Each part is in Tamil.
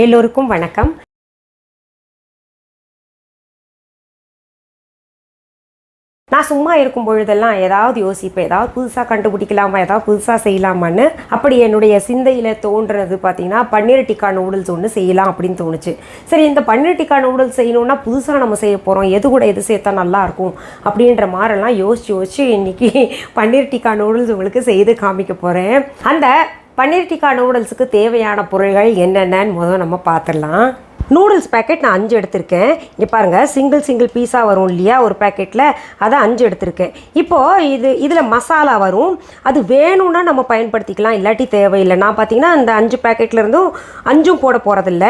எல்லோருக்கும் வணக்கம். நான் சும்மா இருக்கும் பொழுதெல்லாம் ஏதாவது யோசிப்பேன், ஏதாவது புதுசாக கண்டுபிடிக்கலாமா, ஏதாவது புதுசாக செய்யலாமான்னு. அப்படி என்னுடைய சிந்தையில் தோன்றுறது பார்த்தீங்கன்னா பன்னீர் டிக்கா நூடுல்ஸ் ஒன்று செய்யலாம் அப்படின்னு தோணுச்சு. சரி, இந்த பன்னீர் டிக்கா நூடுல்ஸ் செய்யணுன்னா புதுசாக நம்ம செய்ய போகிறோம், எது கூட எது சேர்த்தா நல்லாயிருக்கும் அப்படின்ற மாதிரிலாம் யோசிச்சு இன்றைக்கி பன்னீர் டிக்கா நூடுல்ஸ் உங்களுக்கு செய்து காமிக்க போகிறேன். அந்த பன்னீர் டிக்கா நூடுல்ஸுக்கு தேவையான பொருள்கள் என்னென்னு முதல்ல நம்ம பார்த்துடலாம். நூடுல்ஸ் பேக்கெட் நான் 5 எடுத்திருக்கேன். இங்கே பாருங்கள், சிங்கிள் பீஸாக வரும் இல்லையா ஒரு பேக்கெட்டில், அதை 5 எடுத்திருக்கேன். இப்போது இதில் மசாலா வரும், அது வேணும்னா நம்ம பயன்படுத்திக்கலாம், இல்லாட்டி தேவையில்லை. நான் பார்த்தீங்கன்னா இந்த 5 பேக்கெட்லேருந்தும் 5 போட போகிறதில்ல,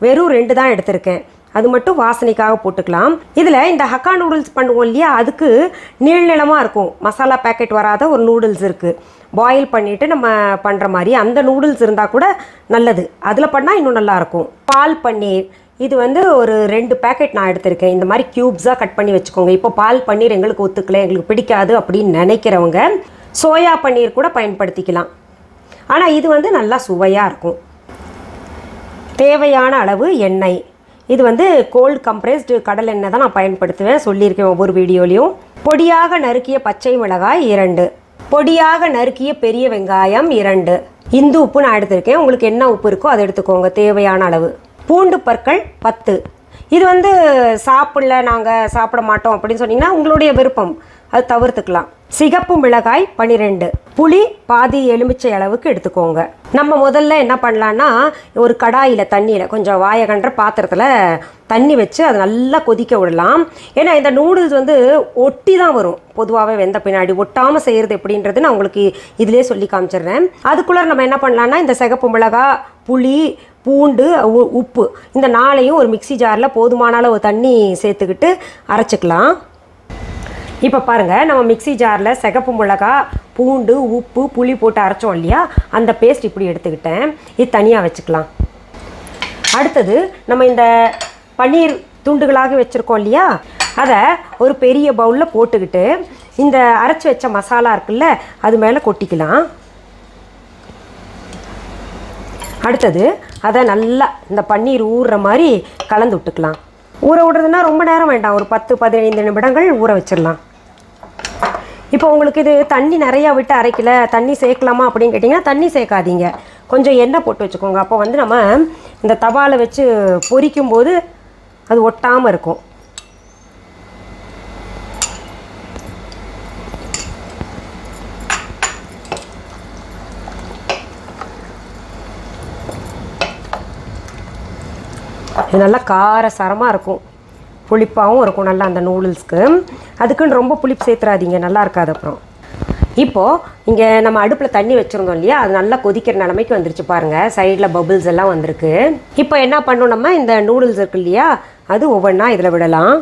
வெறும் 2 தான் எடுத்திருக்கேன். அது மட்டும் வாசனைக்காக போட்டுக்கலாம். இதில் இந்த ஹக்கா நூடுல்ஸ் பண்ணுவோம் இல்லையா, அதுக்கு நீளமாக இருக்கும் மசாலா பேக்கெட் வராத ஒரு நூடுல்ஸ் இருக்குது. பாயில் பண்ணிவிட்டு நம்ம பண்ணுற மாதிரி அந்த நூடுல்ஸ் இருந்தால் கூட நல்லது, அதில் பண்ணால் இன்னும் நல்லாயிருக்கும். பால் பன்னீர், இது ஒரு 2 பேக்கெட் நான் எடுத்திருக்கேன். இந்த மாதிரி க்யூப்ஸாக கட் பண்ணி வச்சுக்கோங்க. இப்போ பால் பன்னீர் எங்களுக்கு ஒத்துக்கலை, எங்களுக்கு பிடிக்காது அப்படின்னு நினைக்கிறவங்க சோயா பன்னீர் கூட பயன்படுத்திக்கலாம். ஆனால் இது நல்லா சுவையாக இருக்கும். தேவையான அளவு எண்ணெய், இது கோல்டு கம்ப்ரெஸ்டு கடல் எண்ணெய் தான் நான் பயன்படுத்துவேன், சொல்லியிருக்கேன் ஒவ்வொரு வீடியோலையும். பொடியாக நறுக்கிய பச்சை மிளகாய் 2, பொடியாக நறுக்கிய பெரிய வெங்காயம் 2, இந்து உப்பு நான் எடுத்திருக்கேன். உங்களுக்கு என்ன உப்பு இருக்கோ அதை எடுத்துக்கோங்க தேவையான அளவு. பூண்டு பற்கள் 10. இது சாப்பிடல, நாங்கள் சாப்பிட மாட்டோம் அப்படின்னு சொன்னீங்கன்னா உங்களுடைய விருப்பம், அது தவிர்த்துக்கலாம். சிகப்பு மிளகாய் 12, புளி பாதி எலுமிச்சை அளவுக்கு எடுத்துக்கோங்க. நம்ம முதல்ல என்ன பண்ணலான்னா, ஒரு கடாயில் தண்ணியில் கொஞ்சம் வாயகன்ற பாத்திரத்தில் தண்ணி வச்சு அதை நல்லா கொதிக்க விடலாம். ஏன்னா இந்த நூடுல்ஸ் ஒட்டி தான் வரும், பொதுவாகவே வெந்த பின்னாடி ஒட்டாமல் செய்கிறது எப்படின்றது நான் உங்களுக்கு இதிலே சொல்லி காமிச்சிடுறேன். அதுக்குள்ளே நம்ம என்ன பண்ணலான்னா, இந்த சிகப்பு மிளகாய், புளி, பூண்டு, உப்பு, இந்த 4ஐயும் ஒரு மிக்சி ஜாரில் போதுமான அளவு தண்ணி சேர்த்துக்கிட்டு அரைச்சிக்கலாம். இப்போ பாருங்கள், நம்ம மிக்சி ஜாரில் சிகப்பு மிளகா, பூண்டு, உப்பு, புளி போட்டு அரைச்சோம் இல்லையா, அந்த பேஸ்ட் இப்படி எடுத்துக்கிட்டேன். இது தனியாக வச்சுக்கலாம். அடுத்தது நம்ம இந்த பன்னீர் துண்டுகளாக வச்சுருக்கோம் இல்லையா, அதை ஒரு பெரிய பவுலில் போட்டுக்கிட்டு இந்த அரைச்சி வச்ச மசாலா இருக்குல்ல அது மேலே கொட்டிக்கலாம். அடுத்தது அதை நல்லா இந்த பன்னீர் ஊறுற மாதிரி கலந்து விட்டுக்கலாம். ஊற விடுறதுன்னா ரொம்ப நேரம் வேண்டாம், ஒரு 10-15 நிமிடங்கள் ஊற வச்சிடலாம். இப்போ உங்களுக்கு இது தண்ணி நிறையா விட்டு அரைக்கல, தண்ணி சேர்க்கலாமா அப்படின்னு கேட்டிங்கன்னா தண்ணி சேர்க்காதீங்க, கொஞ்சம் எண்ணெய் போட்டு வச்சுக்கோங்க. அப்போ நம்ம இந்த தவாவில் வச்சு பொரிக்கும்போது அது ஒட்டாமல் இருக்கும். இது நல்லா காரசாரமாக இருக்கும், புளிப்பாகவும் இருக்கும் நல்லா அந்த நூடுல்ஸ்க்கு. அதுக்குன்னு ரொம்ப புளிப்பு சேர்த்துறாதீங்க, நல்லா இருக்காது அப்புறம். இப்போது இங்கே நம்ம அடுப்பில் தண்ணி வச்சுருந்தோம் இல்லையா, அது நல்லா கொதிக்கிற நிலைமைக்கு வந்துருச்சு பாருங்கள், சைடில் பபிள்ஸ் எல்லாம் வந்திருக்கு. இப்போ என்ன பண்ணணும், நம்ம இந்த நூடுல்ஸ் இருக்கு இல்லையா, அது ஒவ்வொன்றா இதில் விடலாம்.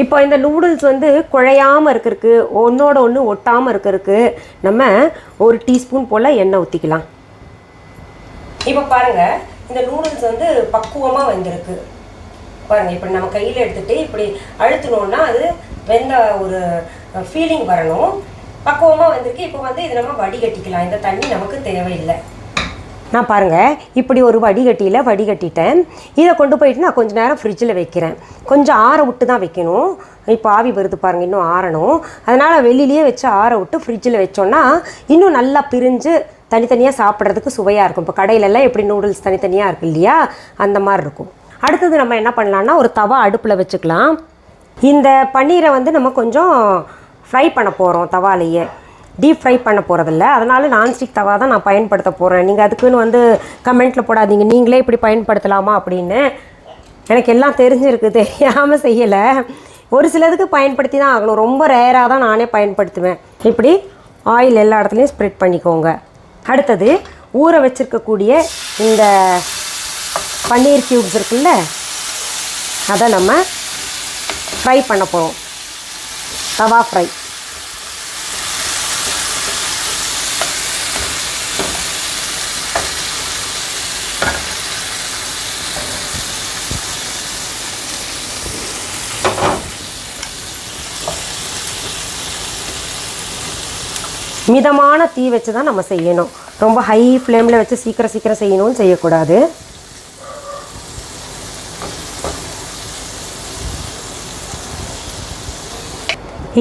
இப்போ இந்த நூடுல்ஸ் குழையாமல் இருக்கிறதுக்கு, ஒன்றோட ஒன்று ஒட்டாமல் இருக்கிறதுக்கு நம்ம ஒரு டீஸ்பூன் போல் எண்ணெய் ஊற்றிக்கலாம். இப்போ பாருங்கள், இந்த நூடுல்ஸ் பக்குவமாக வந்திருக்கு பாருங்கள். இப்படி நம்ம கையில் எடுத்துகிட்டு இப்படி அழுத்தினோன்னா அது வெந்த ஒரு ஃபீலிங் வரணும். பக்குவமாக வந்திருக்கு. இப்போ இது நம்ம வடிகட்டிக்கலாம், இந்த தண்ணி நமக்கு தேவையில்லை. நான் பாருங்கள் இப்படி ஒரு வடிகட்டியில் வடிகட்டிட்டேன். இதை கொண்டு போயிட்டு நான் கொஞ்சம் நேரம் ஃப்ரிட்ஜில் வைக்கிறேன். கொஞ்சம் ஆற விட்டு தான் வைக்கணும். இப்போ ஆவி வருது பாருங்கள், இன்னும் ஆறணும். அதனால் வெளியிலேயே வச்சு ஆற விட்டு ஃப்ரிட்ஜில் வச்சோன்னா இன்னும் நல்லா பிரிஞ்சு தனித்தனியாக சாப்பிட்றதுக்கு சுவையாக இருக்கும். இப்போ கடையிலெல்லாம் எப்படி நூடுல்ஸ் தனித்தனியாக இருக்குது இல்லையா, அந்த மாதிரி இருக்கும். அடுத்தது நம்ம என்ன பண்ணலான்னா, ஒரு தவா அடுப்பில் வச்சுக்கலாம். இந்த பன்னீரை நம்ம கொஞ்சம் ஃப்ரை பண்ண போகிறோம் தவாலேயே, டீப் ஃப்ரை பண்ண போகிறதில்ல. அதனால் நான்ஸ்டிக் தவா தான் நான் பயன்படுத்த போகிறேன். நீங்கள் அதுக்குன்னு கமெண்ட்டில் போடாதீங்க, நீங்களே இப்படி பயன்படுத்தலாமா அப்படின்னு. எனக்கு எல்லாம் தெரிஞ்சிருக்கு, தெரியாமல் செய்யலை. ஒரு சிலதுக்கு பயன்படுத்தி தான் ஆகணும், ரொம்ப ரேராக தான் நானே பயன்படுத்துவேன். இப்படி ஆயில் எல்லா இடத்துலையும் ஸ்ப்ரெட் பண்ணிக்கோங்க. அடுத்தது ஊற வச்சுருக்கக்கூடிய இந்த பன்னீர் க்யூப்ஸ் இருக்குல்ல, அதை நம்ம ஃப்ரை பண்ண போகிறோம், தவா ஃப்ரை. மிதமான தீ வச்சு தான் நம்ம செய்யணும். ரொம்ப ஹை ஃப்ளேமில் வச்சு சீக்கிரம் செய்யணும்னு செய்யக்கூடாது.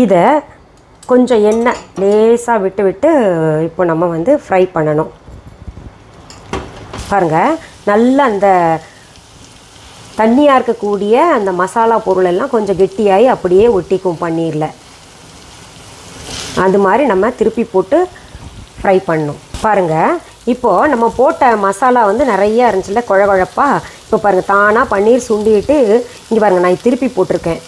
இதை கொஞ்சம் எண்ணெய் லேசாக விட்டு இப்போ நம்ம வந்து ஃப்ரை பண்ணணும். பாருங்கள், நல்லா அந்த தண்ணியாக இருக்கக்கூடிய அந்த மசாலா பொருள் எல்லாம் கொஞ்சம் கெட்டியாகி அப்படியே ஒட்டிக்கும் பன்னீரில். அது மாதிரி நம்ம திருப்பி போட்டு ஃப்ரை பண்ணணும். பாருங்கள், இப்போது நம்ம போட்ட மசாலா வந்து நிறையா இருந்துச்சுல்ல குழப்பா. இப்போ பாருங்கள், தானாக பன்னீர் சுண்டிட்டு இங்கே பாருங்கள், நான் திருப்பி போட்டிருக்கேன்.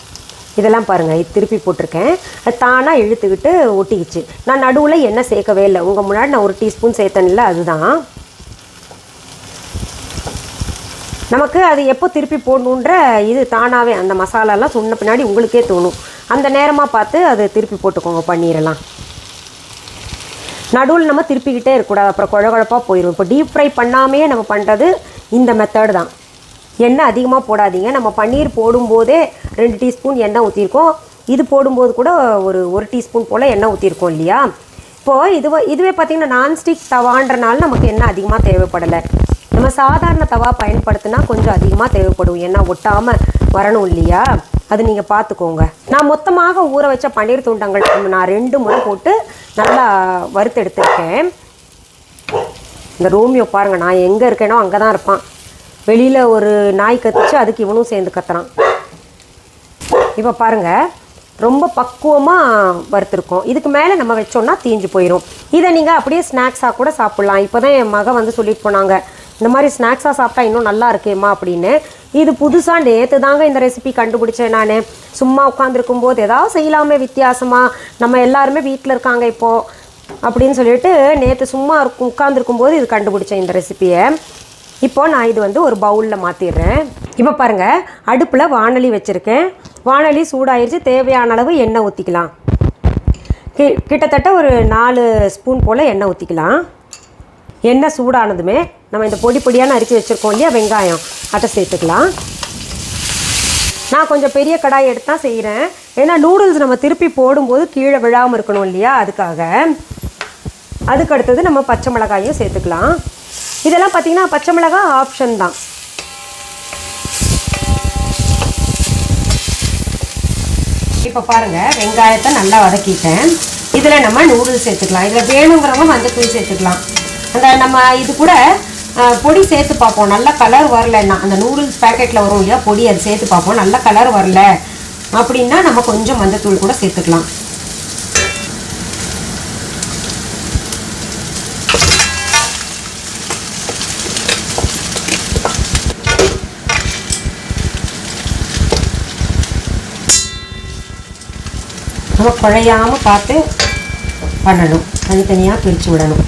இதெல்லாம் பாருங்கள், இது திருப்பி போட்டிருக்கேன். அது தானாக இழுத்துக்கிட்டு ஒட்டிக்கிச்சு. நான் நடுவில் எண்ணெய் சேர்க்கவே இல்லை. உங்கள் முன்னாடி நான் 1 டீஸ்பூன் சேர்த்தேன்ல, அதுதான். நமக்கு அது எப்போ திருப்பி போடணுன்ற இது தானாகவே அந்த மசாலாலாம் சொன்ன பின்னாடி உங்களுக்கே தோணும். அந்த நேரமாக பார்த்து அது திருப்பி போட்டுக்கோங்க பன்னீரெல்லாம். நடுவில் நம்ம திருப்பிக்கிட்டே இருக்கக்கூடாது, அப்புறம் குழப்பாக போயிடும். இப்போ டீப் ஃப்ரை பண்ணாமையே நம்ம பண்ணுறது இந்த மெத்தட் தான். எண்ணெய் அதிகமாக போடாதீங்க. நம்ம பன்னீர் போடும்போதே 2 டீஸ்பூன் எண்ணெய் ஊற்றிருக்கோம். இது போடும்போது கூட ஒரு டீஸ்பூன் போல் எண்ணெய் ஊற்றிருக்கோம் இல்லையா. இப்போது இதுவே பார்த்திங்கன்னா நான்ஸ்டிக் தவான்றனால நமக்கு எண்ணெய் அதிகமாக தேவைப்படலை. நம்ம சாதாரண தவா பயன்படுத்தினா கொஞ்சம் அதிகமாக தேவைப்படும். எண்ணெய் ஒட்டாமல் வரணும் இல்லையா, அது நீங்கள் பார்த்துக்கோங்க. நான் மொத்தமாக ஊற வச்ச பன்னீர் துண்டங்கள் நான் 2 முறை போட்டு நல்லா வறுத்து எடுத்துருக்கேன். இந்த ரோமியோ பாருங்கள், நான் எங்கே இருக்கேனோ அங்கே தான் இருப்பான். வெளியில் ஒரு நாய் கத்துச்சு, அதுக்கு இவனும் சேர்ந்து கத்துறான். இப்போ பாருங்கள், ரொம்ப பக்குவமாக வறுத்துருக்கோம். இதுக்கு மேலே நம்ம வச்சோன்னா தீஞ்சு போயிடும். இதை நீங்கள் அப்படியே ஸ்நாக்ஸாக கூட சாப்பிட்லாம். இப்போ தான் என் மகன் வந்து சொல்லிட்டு போனாங்க, இந்த மாதிரி ஸ்நாக்ஸாக சாப்பிட்டா இன்னும் நல்லா இருக்கேம்மா அப்படின்னு. இது புதுசாக நேற்று தாங்க இந்த ரெசிபி கண்டுபிடிச்சேன். நான் சும்மா உட்காந்துருக்கும் போது ஏதாவது செய்யலாமே வித்தியாசமாக, நம்ம எல்லாருமே வீட்டில் இருக்காங்க இப்போது அப்படின்னு சொல்லிட்டு நேற்று சும்மா உட்காந்துருக்கும் போது இது கண்டுபிடிச்சேன் இந்த ரெசிப்பியை. இப்போது நான் இது வந்து ஒரு பவுலில் மாற்றிடுறேன். இப்போ பாருங்கள், அடுப்பில் வாணலி வச்சுருக்கேன். வாணலி சூடாயிருச்சு. தேவையான அளவு எண்ணெய் ஊற்றிக்கலாம். கிட்டத்தட்ட ஒரு 4 ஸ்பூன் போல் எண்ணெய் ஊற்றிக்கலாம். எண்ணெய் சூடானதுமே நம்ம இந்த பொடியாக நறுக்கி வச்சுருக்கோம் இல்லையா வெங்காயம், அதை சேர்த்துக்கலாம். நான் கொஞ்சம் பெரிய கடாய் எடுத்து தான் செய்கிறேன். ஏன்னா நூடுல்ஸ் நம்ம திருப்பி போடும்போது கீழே விழாமல் இருக்கணும் இல்லையா, அதுக்காக. அதுக்கு அடுத்தது நம்ம பச்சை மிளகாயும் சேர்த்துக்கலாம். இதெல்லாம் பார்த்திங்கன்னா பச்சை மிளகாய் ஆப்ஷன் தான். இப்போ பாருங்கள், வெங்காயத்தை நல்லா வதக்கிட்டேன். இதில் நம்ம நூடுல்ஸ் சேர்த்துக்கலாம். இதில் வேணுங்கிறவங்க மஞ்சத்தூள் சேர்த்துக்கலாம். அந்த நம்ம இது கூட பொடி சேர்த்து பார்ப்போம். நல்ல கலர் வரலன்னா, அந்த நூடுல்ஸ் பேக்கெட்டில் வரும் இல்லையா பொடி, அது சேர்த்து பார்ப்போம். நல்ல கலர் வரல அப்படின்னா நம்ம கொஞ்சம் மஞ்சத்தூள் கூட சேர்த்துக்கலாம். நம்ம குழையாமல் பார்த்து பண்ணணும். தனித்தனியாக பிரித்து விடணும்.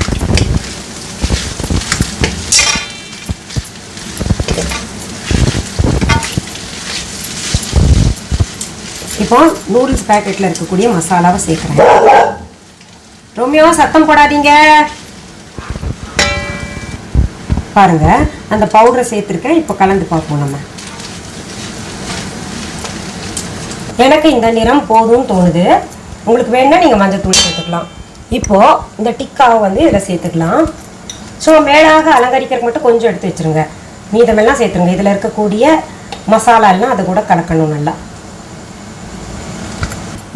இப்போ நூடுல்ஸ் பேக்கெட்டில் இருக்கக்கூடிய மசாலாவை சேர்க்குறேன். ரோமியோ சத்தம் போடாதீங்க. பாருங்கள், அந்த பவுடரை சேர்த்துருக்கேன். இப்போ கலந்து பார்ப்போம் நம்ம. எனக்கு இந்த நிறம் போதும்னு தோணுது. உங்களுக்கு வேணுன்னா நீங்கள் மஞ்சத்தூள் சேர்த்துக்கலாம். இப்போது இந்த டிக்காவை வந்து இதில் சேர்த்துக்கலாம். ஸோ மேலாக அலங்கரிக்கிறதுக்கு மட்டும் கொஞ்சம் எடுத்து வச்சுருங்க. மீதமெல்லாம் சேர்த்துருங்க. இதில் இருக்கக்கூடிய மசாலாலாம் அதை கூட கலக்கணும் நல்லா.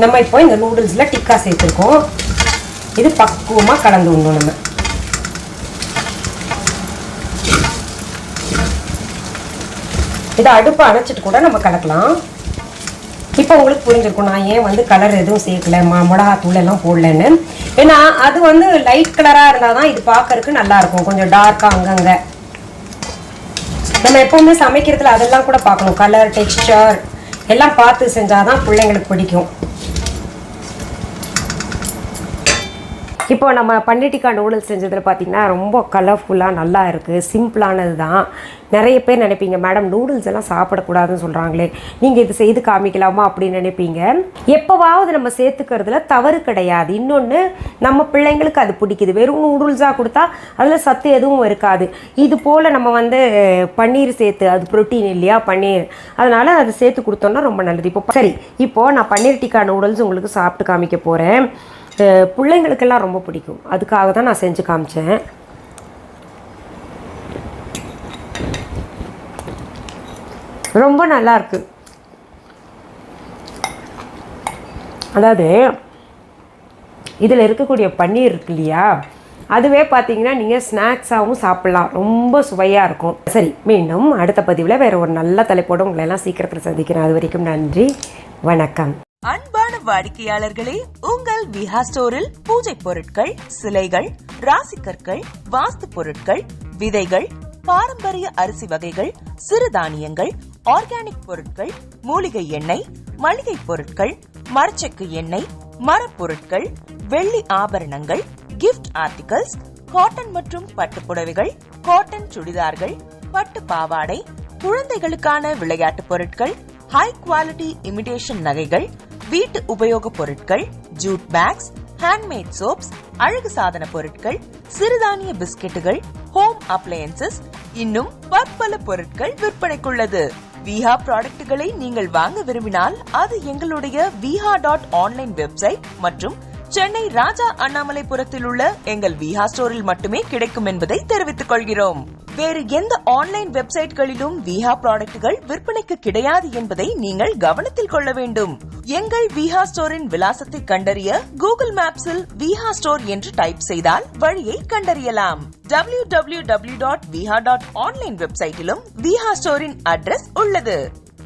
நம்ம இப்போ இந்த நூடுல்ஸில் டிக்கா சேர்த்துருக்கோம். இது பக்குவமாக கலந்து விடணும். நம்ம இதை அடுப்பை அணைச்சிட்டு கூட நம்ம கலக்கலாம். இப்போ உங்களுக்கு புரிஞ்சிருக்கும் நான் ஏன் வந்து கலர் எதுவும் சேர்க்கல, மிளகாத்தூள் எல்லாம் போடலன்னு. ஏன்னா அது வந்து லைட் கலராக இருந்தால் தான் இது பார்க்கறதுக்கு நல்லாயிருக்கும். கொஞ்சம் டார்க்காக அங்கங்கே நம்ம எப்போவுமே சமைக்கிறதுல அதெல்லாம் கூட பார்க்கணும். கலர், டெக்ஸ்சர் எல்லாம் பார்த்து செஞ்சால் தான் பிள்ளைங்களுக்கு பிடிக்கும். இப்போ நம்ம பன்னீர் டிக்கா நூடுல்ஸ் செஞ்சதில் பார்த்திங்கன்னா ரொம்ப கலர்ஃபுல்லாக நல்லா இருக்குது. சிம்பிளானது தான். நிறைய பேர் நினைப்பீங்க, மேடம் நூடுல்ஸ் எல்லாம் சாப்பிடக்கூடாதுன்னு சொல்கிறாங்களே, நீங்கள் இது செய்து காமிக்கலாமா அப்படின்னு நினைப்பீங்க. எப்போவாவது நம்ம சேர்த்துக்கிறதுல தவறு கிடையாது. இன்னொன்று, நம்ம பிள்ளைங்களுக்கு அது பிடிக்குது. வெறும் நூடுல்ஸாக கொடுத்தா அதில் சத்து எதுவும் இருக்காது. இது போல் நம்ம வந்து பன்னீர் சேர்த்து, அது ப்ரோட்டீன் இல்லையா பன்னீர், அதனால் அது சேர்த்து கொடுத்தோன்னா ரொம்ப நல்லது. இப்போ சரி, இப்போது நான் பன்னீர் டிக்கா நூடுல்ஸ் உங்களுக்கு சாப்பிட்டு காமிக்க போகிறேன். பிள்ளைங்களுக்கெல்லாம் ரொம்ப பிடிக்கும். அதுக்காக தான் நான் செஞ்சு காமிச்சேன். ரொம்ப நல்லாயிருக்கு. அதாவது இதில் இருக்கக்கூடிய பன்னீர் இருக்கு இல்லையா, அதுவே பார்த்தீங்கன்னா நீங்கள் ஸ்நாக்ஸாகவும் சாப்பிட்லாம். ரொம்ப சுவையாக இருக்கும். சரி, மீண்டும் அடுத்த பதிவில் வேறு ஒரு நல்ல தலைப்போடு உங்களை எல்லாம் சீக்கிரத்தில் சந்திக்கிறேன். அது வரைக்கும் நன்றி, வணக்கம். அன்பான வாடிக்கையாளர்களே, உங்கள் விஹா ஸ்டோரில் பூஜை பொருட்கள், சிலைகள், ராசிக்கற்கள், வாஸ்து பொருட்கள், விதைகள், பாரம்பரிய அரிசி வகைகள், சிறுதானியங்கள், ஆர்கானிக் பொருட்கள், மூலிகை எண்ணெய், மளிகை பொருட்கள், மரச்செக்கு எண்ணெய், மரப்பொருட்கள், வெள்ளி ஆபரணங்கள், கிஃப்ட் ஆர்டிகல்ஸ், காட்டன் மற்றும் பட்டு புடவைகள், காட்டன் சுடிதார்கள், பட்டு பாவாடை, குழந்தைகளுக்கான விளையாட்டு பொருட்கள், ஹை குவாலிட்டி இமிடேஷன் நகைகள், வீட்டு உபயோக பொருட்கள், ஜூட் பேக்ஸ், ஹேண்ட்மேட் சோப்ஸ், அழகு சாதன பொருட்கள், சிறுதானிய பிஸ்கெட்டுகள், ஹோம் அப்ளையன்சஸ், இன்னும் பற்பல பொருட்கள் விற்பனைக்குள்ளது. விஹா ப்ராடக்ட்களை நீங்கள் வாங்க விரும்பினால் அது எங்களுடைய viha.online வெப்சைட் மற்றும் சென்னை ராஜா அண்ணாமலைபுரத்தில் உள்ள எங்கள் விஹா ஸ்டோரில் மட்டுமே கிடைக்கும் என்பதை தெரிவித்துக் கொள்கிறோம். வேறு எந்த ஆன்லைன் வெப்சைட்களிலும் விஹா ப்ராடக்ட்கள் விற்பனைக்கு கிடையாது என்பதை நீங்கள் கவனத்தில் கொள்ள வேண்டும். எங்கள் விஹா ஸ்டோரின் விலாசத்தை கண்டறிய கூகுள் மேப்ஸில் விஹா ஸ்டோர் என்று டைப் செய்தால் வழியை கண்டறியலாம். www.viha.online வெப்சைட்டிலும் விஹா ஸ்டோரின் அட்ரஸ் உள்ளது.